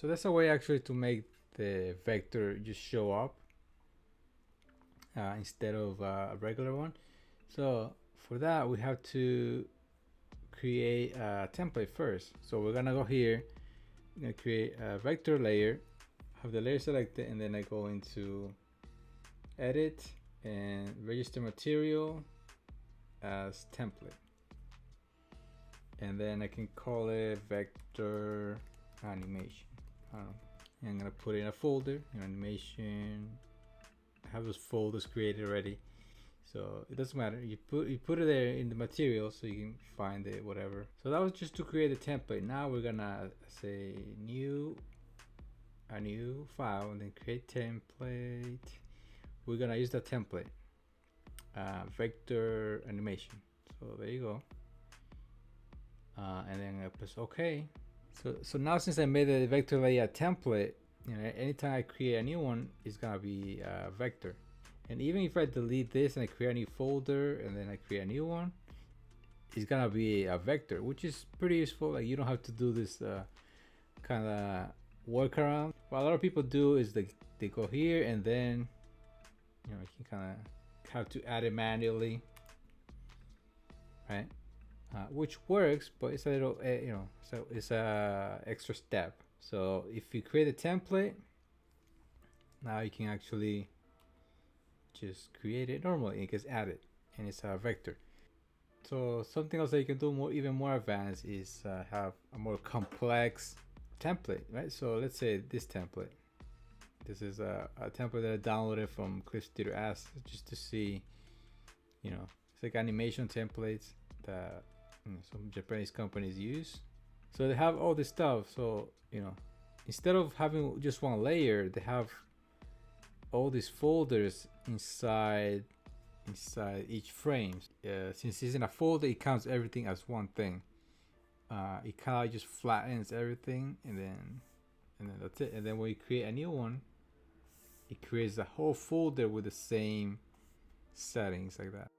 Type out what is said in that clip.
So that's a way actually to make the vector just show up instead of a regular one. So for that, we have to create a template first. So we're gonna go here, I'm gonna create a vector layer, have the layer selected, and then I go into edit and register material as template, and then I can call it vector animation. I'm gonna put it in a folder, animation. I have those folders created already, so it doesn't matter. You put it there in the material so you can find it, whatever. So that was just to create a template. Now we're gonna say a new file, and then create template. We're gonna use the template, vector animation. So there you go, and then I press OK. So now since I made the vector layer template, anytime I create a new one, it's gonna be a vector. And even if I delete this and I create a new folder and then I create a new one, it's gonna be a vector, which is pretty useful. Like, you don't have to do this kind of workaround. What a lot of people do is they go here and then you can kind of have to add it manually, right? Which works, but it's a little so it's a extra step. So if you create a template, now you can actually just create it normally. It gets added and it's a vector. So something else that you can do even more advanced is have a more complex template, right? So let's say this template. This is a template that I downloaded from Cliff Studio Ask just to see, it's like animation templates that some Japanese companies use. So they have all this stuff. So instead of having just one layer, they have all these folders inside each frame. Since it's in a folder, it counts everything as one thing. It kind of just flattens everything, and then that's it. And then when you create a new one, it creates a whole folder with the same settings like that.